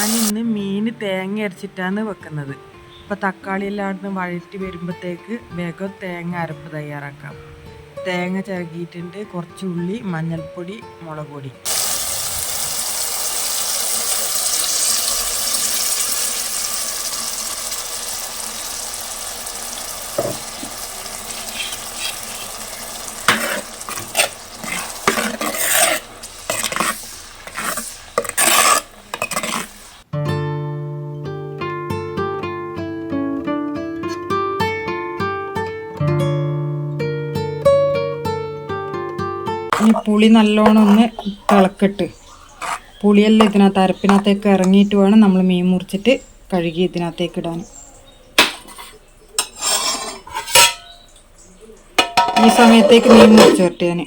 ഞാനിന്ന് മീൻ തേങ്ങ അരച്ചിട്ടാണ് വെക്കുന്നത്. ഇപ്പോൾ തക്കാളി എല്ലാം വഴറ്റി വരുമ്പോഴത്തേക്ക് വേഗം തേങ്ങ അരപ്പ് തയ്യാറാക്കാം. തേങ്ങ ചിരകിയിട്ടുണ്ട്, കുറച്ച് ഉള്ളി, മഞ്ഞൾപ്പൊടി, മുളക് പൊടി. ഇനി പുളി നല്ലോണം ഒന്ന് തിളക്കട്ട്. പുളിയെല്ലാം ഇതിനകത്ത് അരപ്പിനകത്തേക്ക് ഇറങ്ങിയിട്ട് വേണം നമ്മൾ മീൻ മുറിച്ചിട്ട് കഴുകി ഇതിനകത്തേക്ക് ഇടാൻ. ഈ സമയത്തേക്ക് മീൻ മുറിച്ച് വരട്ടെ. ഞാൻ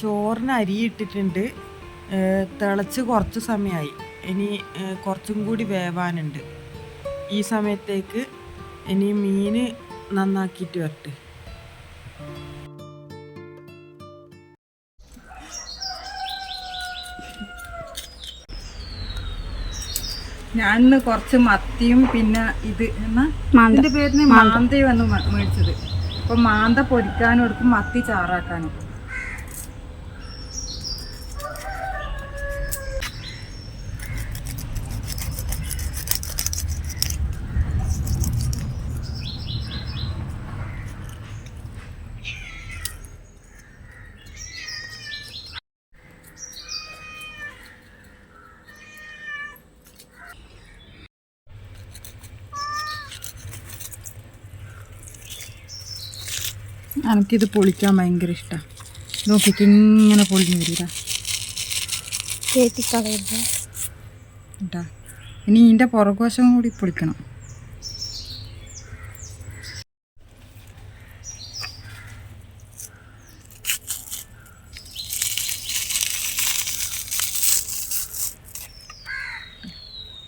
ചോറിന് അരി ഇട്ടിട്ടുണ്ട്. തിളച്ച് കുറച്ച് സമയമായി. ഇനി കുറച്ചും കൂടി വേവാനുണ്ട്. ഈ സമയത്തേക്ക് ഇനി മീൻ നന്നാക്കിയിട്ട് വരട്ടെ. ഞാനിന്ന് കുറച്ച് മത്തിയും പിന്നെ ഇതിൻ്റെ പേരിന് മാന്തയും വന്ന് മേടിച്ചത്. അപ്പം മാന്ത പൊരിക്കാനും എടുക്കും, മത്തി ചാറാക്കാനും. എനിക്കിത് പൊളിക്കാൻ ഭയങ്കര ഇഷ്ടമാണ്. നോക്കിയിട്ട് ഇങ്ങനെ പൊളിഞ്ഞു വരിക കേട്ടാ. ഇനി ഇതിൻ്റെ പുറകുവശം കൂടി പൊളിക്കണം.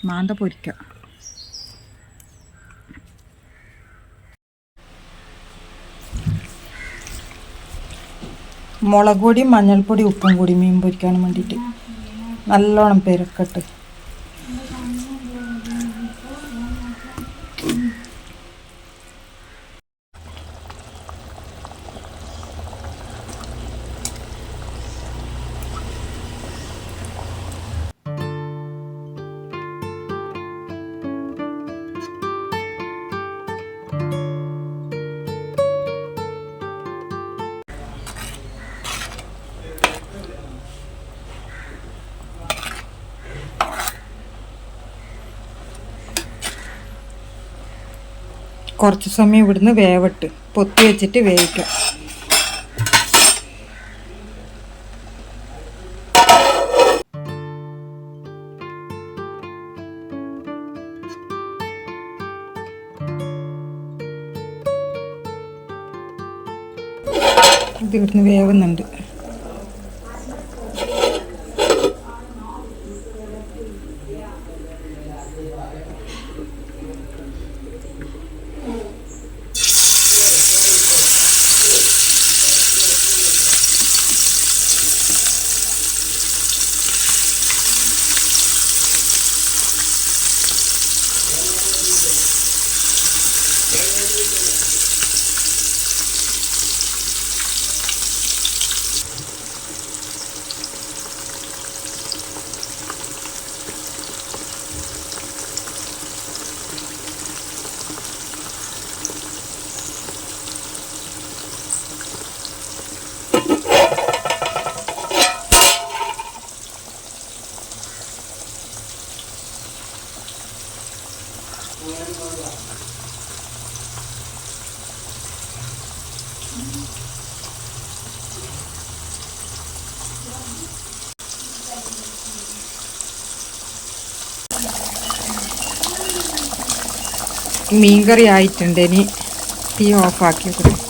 മാന്ത പൊരിക്കാം. മുളക് പൊടി, മഞ്ഞൾപ്പൊടി, ഉപ്പും കൂടി മീൻ പൊരിക്കാൻ വേണ്ടിയിട്ട് നല്ലോണം പെരക്കട്ട്. കുറച്ച് സമയം ഇവിടുന്ന് വേവട്ട് പൊത്തി വെച്ചിട്ട് വേവിക്കാം. ഇത് ഇവിടുന്ന് വേവുന്നുണ്ട്. മീൻകറി ആയിട്ടുണ്ട്. ഇനി തീ ഓഫാക്കി കൊടുക്കും.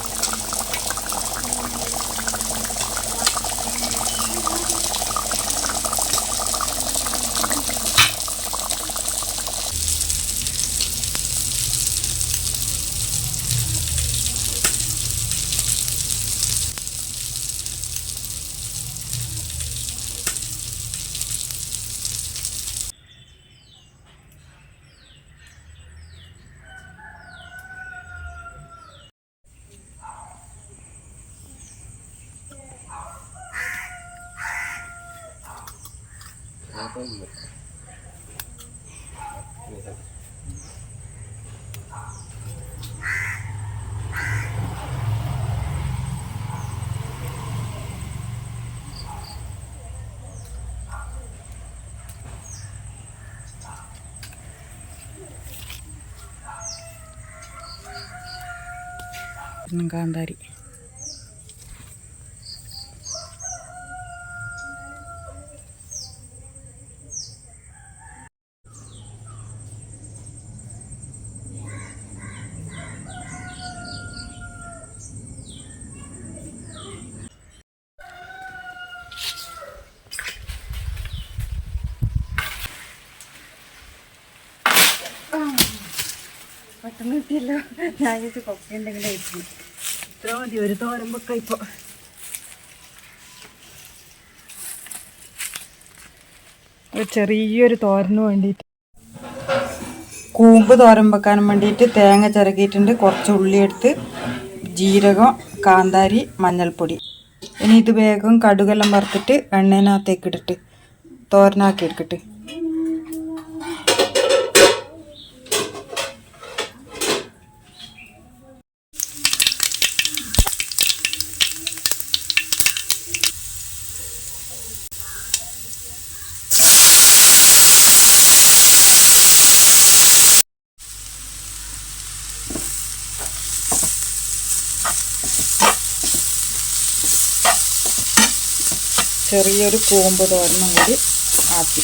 കാന്താരി പെട്ടെന്ന് കിട്ടിയല്ലോ. ഞാൻ ഇത് കൊക്ക എന്തെങ്കിലും കഴിച്ചു. ഇത്ര മതി ഒരു തോരമ്പൊക്കെ. ഇപ്പോൾ ചെറിയൊരു തോരന് വേണ്ടിയിട്ട് കൂമ്പ് തോരൻ വെക്കാൻ വേണ്ടിയിട്ട് തേങ്ങ ചിരകിയിട്ടുണ്ട്. കുറച്ച് ഉള്ളിയെടുത്ത് ജീരകം, കാന്താരി, മഞ്ഞൾപ്പൊടി. ഇനി ഇത് വേഗം കടുകെല്ലാം വറുത്തിട്ട് എണ്ണേനകത്തേക്ക് ഇട്ടിട്ട് തോരനാക്കി എടുക്കട്ടെ. ചെറിയൊരു കൂമ്പ് തോരനും കൂടി ആക്കി.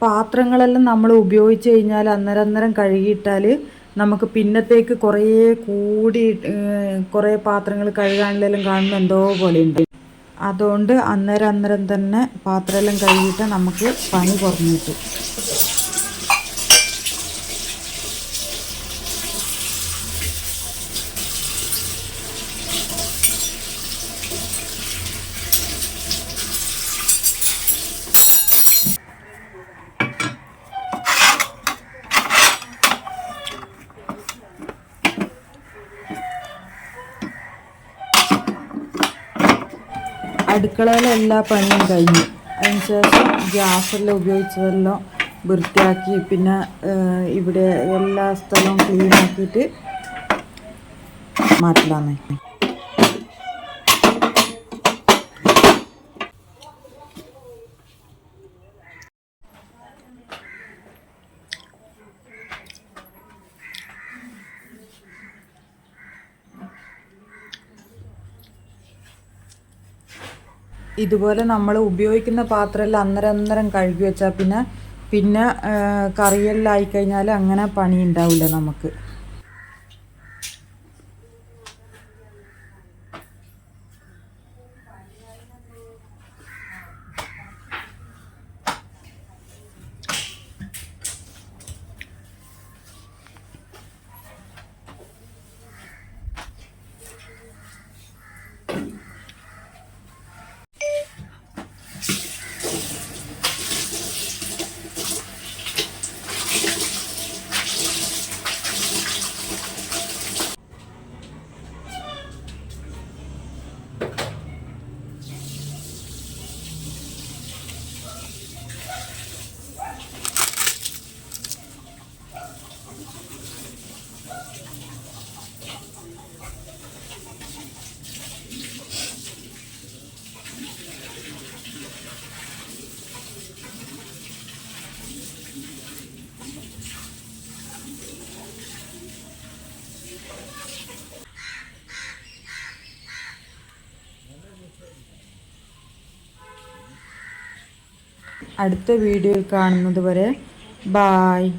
പാത്രങ്ങളെല്ലാം നമ്മൾ ഉപയോഗിച്ച് കഴിഞ്ഞാൽ അന്നേരം കഴുകിയിട്ടാൽ നമുക്ക് പിന്നത്തേക്ക് കുറേ പാത്രങ്ങൾ കഴുകാനെല്ലാം കാണുമ്പോൾ എന്തോ പോലെ ഉണ്ട്. അതുകൊണ്ട് അന്നേരം തന്നെ പാത്രമെല്ലാം കഴുകിയിട്ട് നമുക്ക് പണി കുറഞ്ഞു കിട്ടും. അടുക്കളയിലെ എല്ലാ പണിയും കഴിഞ്ഞു. അതിനുശേഷം ഗ്യാസെല്ലാം ഉപയോഗിച്ചതെല്ലാം വൃത്തിയാക്കി, പിന്നെ ഇവിടെ എല്ലാ സ്ഥലവും ക്ലീൻ ആക്കിയിട്ട് മാറ്റലാന്നേ. ഇതുപോലെ നമ്മൾ ഉപയോഗിക്കുന്ന പാത്രമെല്ലാം അന്നേരം കഴുകി വെച്ചാൽ പിന്നെ കറിയെല്ലാം ആയിക്കഴിഞ്ഞാൽ അങ്ങനെ പണി ഉണ്ടാവില്ല നമുക്ക്. അടുത്ത വീഡിയോയിൽ കാണുന്നത് വരെ ബായ്.